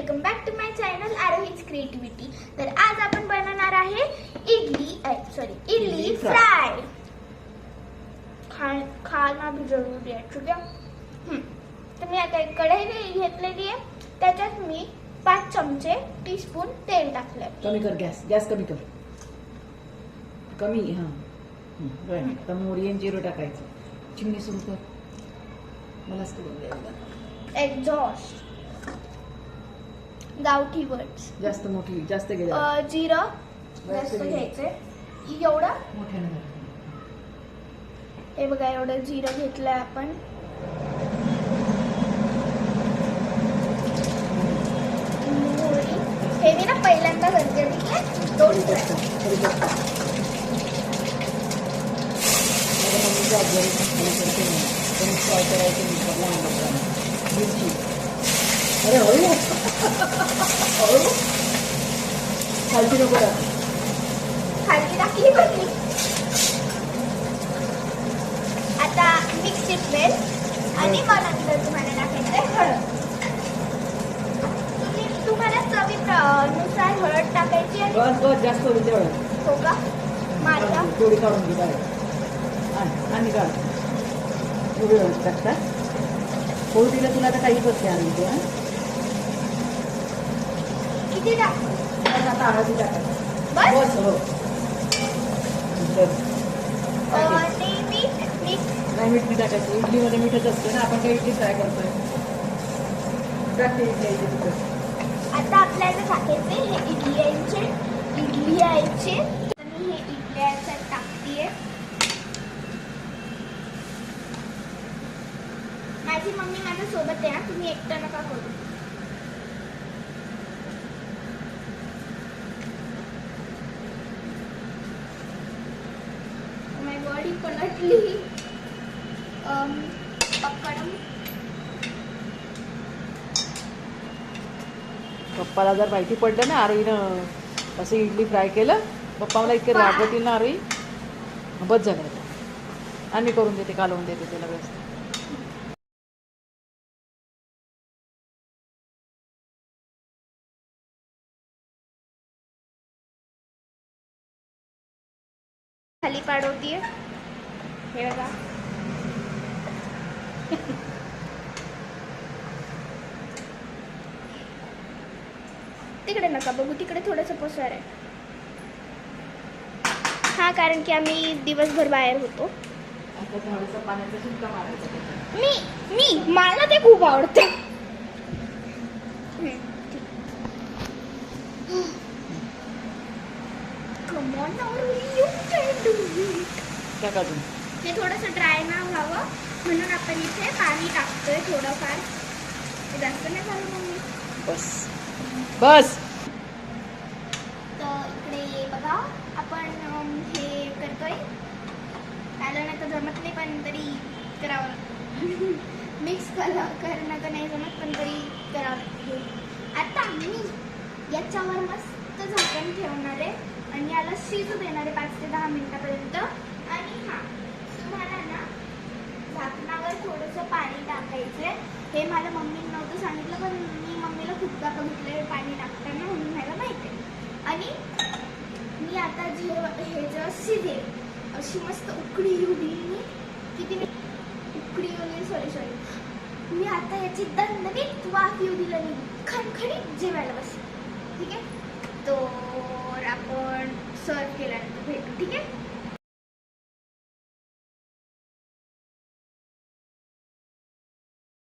Welcome back to my channel Aarohi's creativity. तर आज आपण बनवणार आहे इडली फ्राय। खाना भी जरूरी आहे, ठीक आहे। तर मी आता एक कढई घेतलेली आहे, त्याच्यात मी 5 चमचे टीस्पून तेल टाकले। कमी कर, गॅस कमी कर, कमी। हा आता मोहरी आणि जिरं टाकायचं। चिमणी सुरू कर, मलाच करून द्यायला। एक्झॉस्ट गावठी वर्ड्स जास्त मोठी, जास्त घे। जिरं जास्त घ्यायचे, एवढं मोठ्याने। हे बघा, एवढं जिरं घेतलंय आपण। मोहरी हे मी ना पहिल्यांदा घालते, ठीक आहे। 2 मिरची, अरे हळू हळू, खालची नको टाक, खालची टाकली पण मी। आता मिक्स शिजवेल आणि मग नंतर तुम्हाला टाकायचं हळद। तुम्हाला चवीनुसार हळद टाकायची आहे। बस जास्त होईल तेवढं। हो का? माझा थोडी काढून घे बाहेर आणि काढ, थोडी हळद टाकतात। होऊ दिलं तुला तर काही बसते आम्ही ते। किती टाक? आता हळदी टाकायचं बस? बस। हो, आणि मीठ नाही, मीठ नाही टाकायचं। इडलीमध्ये मीठच असते ना, आपण काही इडली फ्राय करतोय। टाकते इडली तिखट। आता आपल्याला टाकायचे हे इडली यायचे। तर मी हे इडली याच्यात टाकतीये। माझी मम्मी माझ्या सोबत आहे ना, तुम्ही एकटं नका करू। माय बॉडी पलटली। पक्कडम। पप्पाला जर माहिती पडलं ना आरोहीनं असं इडली फ्राय केलं, पप्पा मला इतके रागवतील ना आरोही, बस झालं। आणि करून देते, कालवून देते त्याला व्यवस्थित। खाली पाडवतीये, हे बघा। तिकडे नका बघू, तिकडे थोडंसं पसार आहे। हा, कारण की आम्ही दिवसभर बाहेर होतो। आता थोडंसं पाण्याचा शिंका मारायचा त्याच्यात। मला ते खूप आवडतं। Come on, you can do it. टाक अजून। हे थोडंसं ड्राय ना व्हावं म्हणून आपण इथे पाणी टाकतोय थोडंफार। जास्त नाही झालं मम्मी? बस बस। तर इकडे बघा, आपण हे करतोय। त्याला नाही तर जमत नाही, पण तरी करावं लागतं। मिक्स करणं तर नाही जमत, पण तरी करावं लागतं। आता मी याच्यावर मस्त झाकण ठेवणार आहे आणि याला शिजू देणार आहे 5 ते 10 मिनिटापर्यंत। आणि हा, तुम्हाला ना झाकणावर थोडंसं पाणी टाकायचंय। हे मला मम्मीने नव्हतं सांगितलं, पण मी मम्मीला खूपदा बघितलंय पाणी टाकताना, म्हणून मला माहिती आहे। आणि मी आता हे जेव्हा शिजेल, अशी मस्त उकडी येऊ दिली, किती उकडी येऊ, सॉरी मी आता याची दणदणीत वाफ येऊ दिलं नाही, खणखणीत जेवायला बस, ठीक आहे। तर आपण सर्व केल्यानंतर भेटू, ठीक आहे।